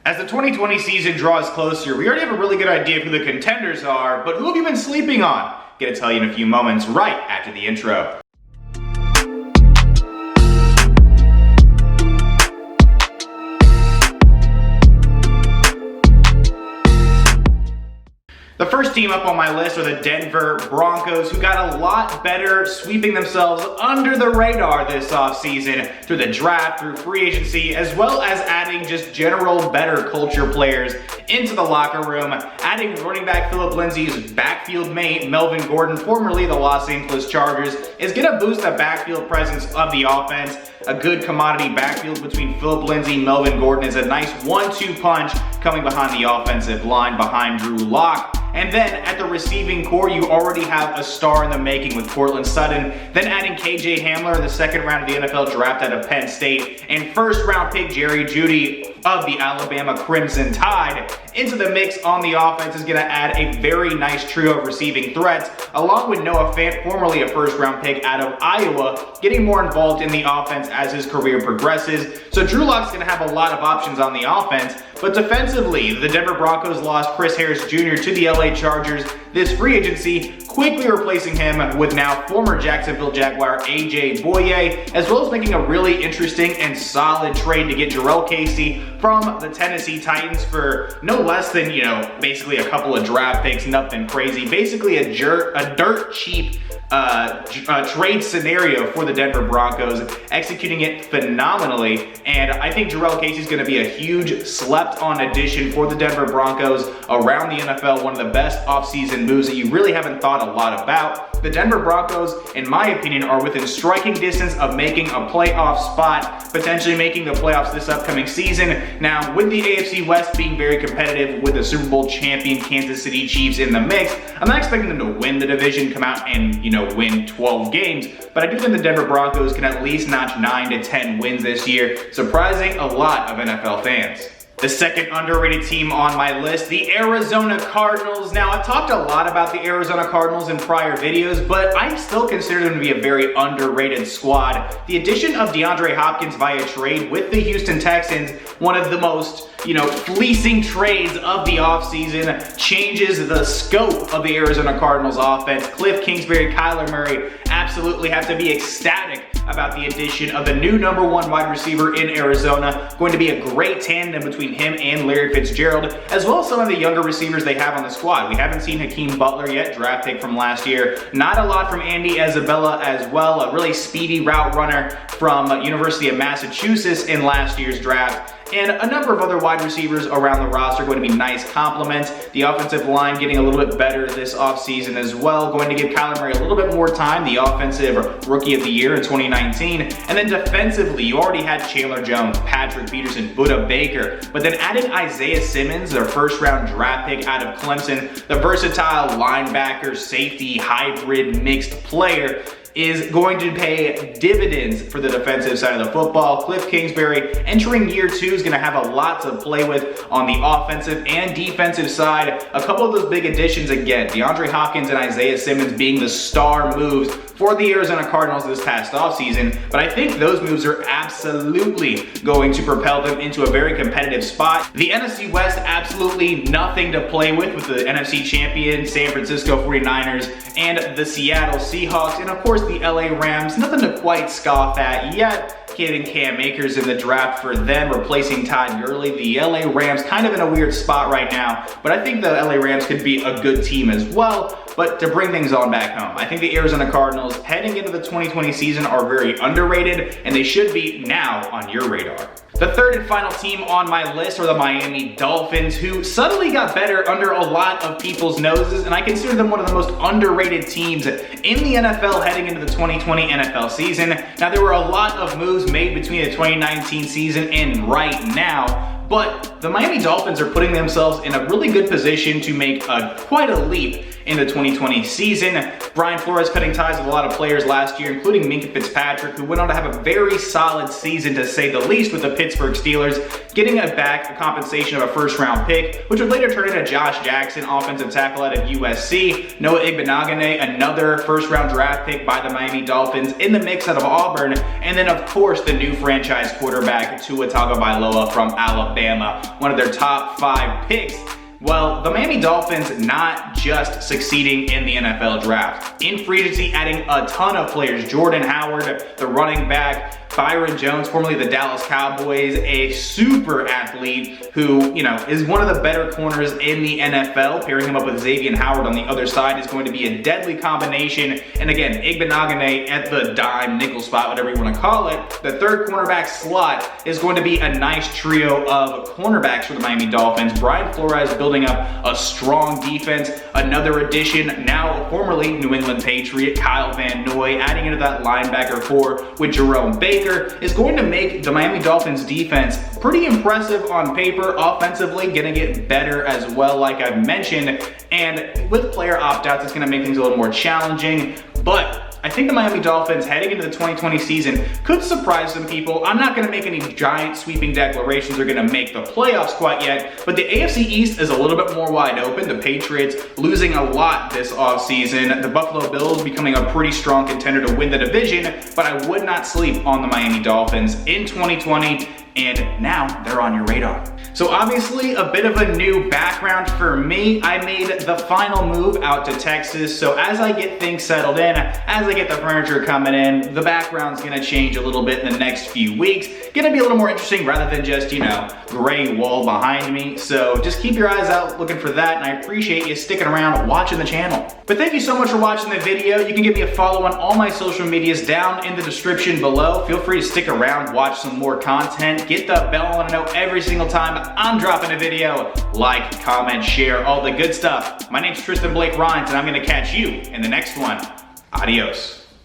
As the 2020 season draws closer, we already have a really good idea of who the contenders are, but who have you been sleeping on? Gonna tell you in a few moments, right after the intro. The first team up on my list are the Denver Broncos, who got a lot better sweeping themselves under the radar this offseason through the draft, through free agency, as well as adding just general better culture players into the locker room, adding running back Phillip Lindsay's backfield mate, Melvin Gordon, formerly the Los Angeles Chargers, is going to boost the backfield presence of the offense. A good commodity backfield between Phillip Lindsay and Melvin Gordon is a nice 1-2 punch coming behind the offensive line behind Drew Lock. And then at the receiving core, you already have a star in the making with Courtland Sutton. Then adding KJ Hamler in the second round of the NFL draft out of Penn State, and first round pick Jerry Jeudy of the Alabama Crimson Tide into the mix on the offense is going to add a very nice trio of receiving threats, along with Noah Fant, formerly a first round pick out of Iowa, getting more involved in the offense as his career progresses. So Drew Lock's going to have a lot of options on the offense. But defensively, the Denver Broncos lost Chris Harris Jr. to the LA Chargers this free agency, quickly replacing him with now former Jacksonville Jaguar AJ Bouye, as well as making a really interesting and solid trade to get Jarrell Casey from the Tennessee Titans for no less than, basically a couple of draft picks, nothing crazy. Basically a dirt cheap trade scenario for the Denver Broncos, executing it phenomenally. And I think Jarrell Casey is going to be a huge slept-on addition for the Denver Broncos around the NFL, one of the best offseason moves that you really haven't thought a lot about. The Denver Broncos, in my opinion, are within striking distance of making a playoff spot, potentially making the playoffs this upcoming season. Now, with the AFC West being very competitive with the Super Bowl champion Kansas City Chiefs in the mix, I'm not expecting them to win the division, come out and, win 12 games, but I do think the Denver Broncos can at least notch 9 to 10 wins this year, surprising a lot of NFL fans. The second underrated team on my list, the Arizona Cardinals. Now, I've talked a lot about the Arizona Cardinals in prior videos, but I still consider them to be a very underrated squad. The addition of DeAndre Hopkins via trade with the Houston Texans, one of the most fleecing trades of the offseason, changes the scope of the Arizona Cardinals offense. Cliff Kingsbury, Kyler Murray absolutely have to be ecstatic about the addition of the new #1 wide receiver in Arizona. Going to be a great tandem between him and Larry Fitzgerald, as well as some of the younger receivers they have on the squad. We haven't seen Hakeem Butler yet, draft pick from last year. Not a lot from Andy Isabella as well, a really speedy route runner from University of Massachusetts in last year's draft. And a number of other wide receivers around the roster going to be nice compliments. The offensive line getting a little bit better this offseason as well. Going to give Kyler Murray a little bit more time, the offensive rookie of the year in 2019. And then defensively, you already had Chandler Jones, Patrick Peterson, Budda Baker. But then adding Isaiah Simmons, their first round draft pick out of Clemson, the versatile linebacker, safety, hybrid, mixed player, is going to pay dividends for the defensive side of the football. Cliff Kingsbury entering year 2 is going to have a lot to play with on the offensive and defensive side. A couple of those big additions again, DeAndre Hopkins and Isaiah Simmons being the star moves for the Arizona Cardinals this past offseason, but I think those moves are absolutely going to propel them into a very competitive spot. The NFC West, absolutely nothing to play with the NFC champion San Francisco 49ers and the Seattle Seahawks, and of course the LA Rams, nothing to quite scoff at yet. Getting Cam Akers in the draft for them, replacing Todd Gurley. The LA Rams kind of in a weird spot right now, but I think the LA Rams could be a good team as well. But to bring things on back home, I think the Arizona Cardinals heading into the 2020 season are very underrated, and they should be now on your radar. The third and final team on my list are the Miami Dolphins, who suddenly got better under a lot of people's noses, and I consider them one of the most underrated teams in the NFL heading into the 2020 NFL season. Now, there were a lot of moves made between the 2019 season and right now, but the Miami Dolphins are putting themselves in a really good position to make quite a leap in the 2020 season. Brian Flores cutting ties with a lot of players last year, including Minkah Fitzpatrick, who went on to have a very solid season to say the least with the Pittsburgh Steelers, getting back a compensation of a first-round pick, which would later turn into Josh Jackson, offensive tackle out of USC. Noah Igbenogany, another first-round draft pick by the Miami Dolphins in the mix out of Auburn. And then, of course, the new franchise quarterback, Tua Tagovailoa from Alabama. Alabama, one of their top 5 picks. Well, the Miami Dolphins not just succeeding in the NFL draft. In free agency, adding a ton of players. Jordan Howard, the running back. Byron Jones, formerly the Dallas Cowboys, a super athlete who, is one of the better corners in the NFL. Pairing him up with Xavier Howard on the other side is going to be a deadly combination. And again, Igbenogany at the dime, nickel spot, whatever you want to call it. The third cornerback slot is going to be a nice trio of cornerbacks for the Miami Dolphins. Brian Flores building up a strong defense. Another addition, now formerly New England Patriot, Kyle Van Noy, adding into that linebacker core with Jerome Baker, is going to make the Miami Dolphins defense pretty impressive on paper. Offensively, gonna get better as well, like I've mentioned. And with player opt-outs, it's gonna make things a little more challenging. But I think the Miami Dolphins heading into the 2020 season could surprise some people. I'm not gonna make any giant sweeping declarations they're gonna make the playoffs quite yet, but the AFC East is a little bit more wide open. The Patriots losing a lot this offseason. The Buffalo Bills becoming a pretty strong contender to win the division, but I would not sleep on the Miami Dolphins in 2020, and now they're on your radar. So obviously a bit of a new background for me. I made the final move out to Texas. So as I get things settled in, as I get the furniture coming in, the background's gonna change a little bit in the next few weeks. Gonna be a little more interesting rather than just, gray wall behind me. So just keep your eyes out looking for that, and I appreciate you sticking around watching the channel. But thank you so much for watching the video. You can give me a follow on all my social medias down in the description below. Feel free to stick around, watch some more content, get the bell on to know every single time I'm dropping a video. Like, comment, share, all the good stuff. My name's Tristan Blake Rines, and I'm gonna catch you in the next one. Adios.